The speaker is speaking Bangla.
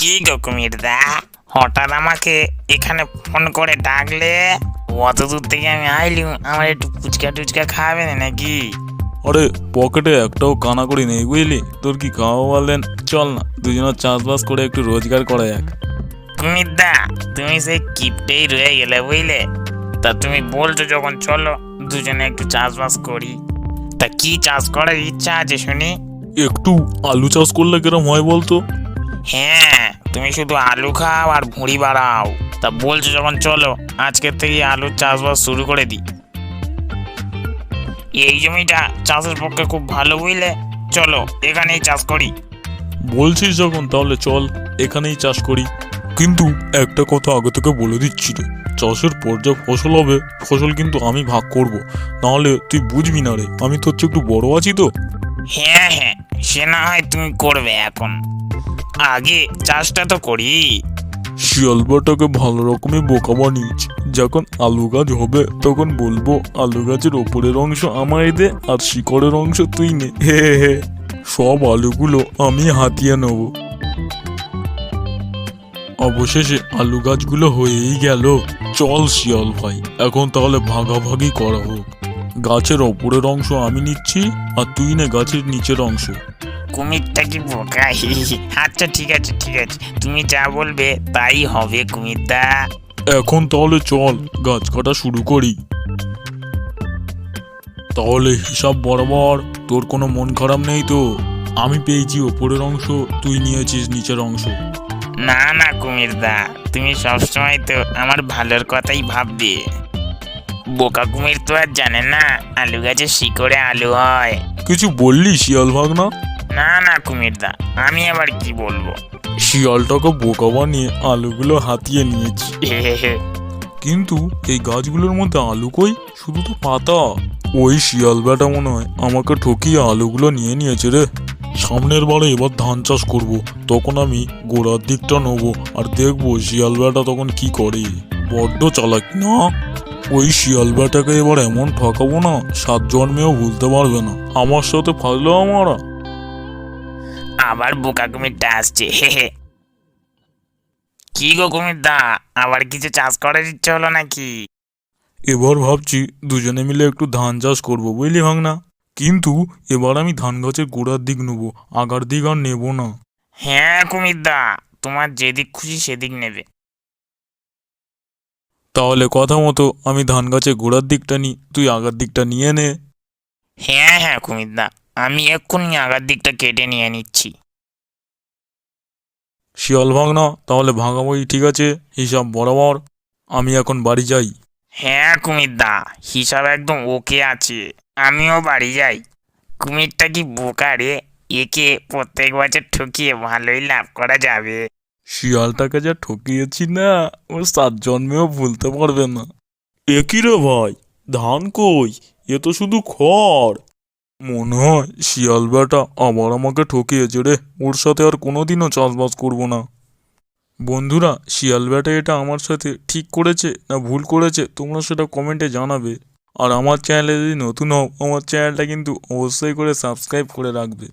কি গো কুমিরদা, হঠাৎ আমাকে এখানে ফোন করে ডাকলে? অত দূর থেকে আমি আইলুম, আমার একটু ফুচকা টুচকা খাবে না নাকি? আরে পকেটে একটাও কানা করি নেই বুঝলি, তোর কি খাওয়া বললেন? চল না দুজনের চাষবাস করে একটু রোজগার করা যাক। কুমিরদা, তুমি সেই কিপটেই রয়ে গেলে বুঝলে। তা তুমি বলছো যখন, চলো দুজনে একটু চাষবাস করি। তা কি চাষ করার ইচ্ছা আছে শুনি? একটু আলু চাষ করলে কিরম হয় বলতো? হ্যাঁ, তুমি শুধু আলু খাও আর ভুঁড়ি বাড়াও। তা বলছো যখন, চলো আজকের থেকে আলুর চাষবাস শুরু করে দিই। এই জমিটা চাষের পক্ষে খুব ভালো বুঝলে, চলো এখানেই চাষ করি। বলছিস যখন তাহলে চল এখানেই চাষ করি। কিন্তু একটা কথা আগে থেকে বলে দিচ্ছি রে, চাষের পর যা ফসল হবে ফসল কিন্তু আমি ভাগ করব, নাহলে তুই বুঝবি না রে, আমি তোর চেয়ে একটু বড় আছি তো। হ্যাঁ হ্যাঁ, সে না হয় তুমি করবে, এখন আগে চাষটা তো করি। শিয়ালবাটাকে ভালো রকমের বোকা বানিয়েছি। যখন আলু গাছ হবে তখন বলবো আলু গাছের ওপরের অংশ আমায় দে আর শিকড়ের অংশ তুই নে, হে হে। সব আলুগুলো আমি হাতিয়ে নেব। অবশেষে আলু গাছগুলো হয়েই গেল। চল শিয়াল ভাই, এখন তাহলে ভাগাভাগি করা হোক। গাছের ওপরের অংশ আমি নিচ্ছি আর তুই নে গাছের নিচের অংশ। কুমিরটা কি বোকা? আচ্ছা ঠিক আছে ঠিক আছে, তুমি যা বলবে তাই হবে কুমিরদা। এখন তাহলে চল গাছ কাটা শুরু করি। তাহলে হিসাব বরাবর, তোর কোনো মন খারাপ নেই তো? আমি পেয়েছি ওপরের অংশ, তুই নিয়েছিস নিচের অংশ। না না কুমিরদা, তুমি সবসময় তো আমার ভালোর কথাই ভাববে। বোকা কুমির তো আর জানে না আলু গাছের শিকড়ে আলু হয়। কিছু বললি শিয়াল ভাগনা? না না কুমিরদা, আমি আবার কি বলবো। শিয়ালটাকে বোকা বানিয়ে আলুগুলো হাতিয়ে নিয়েছি। কিন্তু এই গাছগুলোর মধ্যে আলু কই? শুধু তো পাতা। ওই শিয়াল বেটা মনে হয় আমাকে ঠকিয়ে আলুগুলো নিয়ে নিয়েছে রে। সামনের বারে এবার ধান চাষ করব, তখন আমি গোড়ার দিকটা নেবো আর দেখবো শিয়াল বেটা তখন কি করে। বড্ড চালাক না? ওই শিয়াল বেটাকে এবার এমন ঠকাবো না, 7 জন্মেও ভুলতে পারবে না। আমার সাথে ফাজলো আমারা। আবার বোকা কুমিরটা আসছে। কি গো কুমিরদা, আবার কিছু চাষ করার ইচ্ছে হলো নাকি? এবার ভাবছি দুজনে মিলে একটু ধান চাষ করবো বুঝলি ভাঙনা। কিন্তু এবার আমি ধান গাছের গোড়ার দিক নেবো, আগার দিক আর নেবো না। হ্যাঁ কুমিরদা, তোমার যেদিক খুশি সেদিক নেবে। তাহলে কথা মতো আমি ধান গাছের গোড়ার দিকটা নিই, তুই আগার দিকটা নিয়ে নে। হ্যাঁ হ্যাঁ কুমিরদা, আমি এক্ষুনি আগার দিকটা কেটে নিয়ে নিচ্ছি। শিয়াল ভাঙনা তাহলে ভাঙাবই, ঠিক আছে, হিসাব বরাবর। আমি এখন বাড়ি যাই। হ্যাঁ কুমিরদা, হিসাব একদম ওকে আছে, আমিও বাড়ি যাই। কুমিরটা কি বোকা রে, একে প্রত্যেক বছর ঠকিয়ে ভালোই লাভ করা যাবে। শিয়ালটাকে যা ঠকিয়েছি না, ও 7 জন্মেও ভুলতে পারবে না। একই রে ভাই, ধান কই? এ তো শুধু খড়। মনে হয় শিয়াল বেটা আবার আমাকে ঠকিয়েছে রে, ওর সাথে আর কোনোদিনও চাষবাস করবো না। বন্ধুরা, শিয়াল বেটা এটা আমার সাথে ঠিক করেছে না ভুল করেছে তোমরা সেটা কমেন্টে জানাবে। আর আমার চ্যানেলে যদি নতুন হও, আমার চ্যানেলটা কিন্তু অবশ্যই করে সাবস্ক্রাইব করে রাখবে।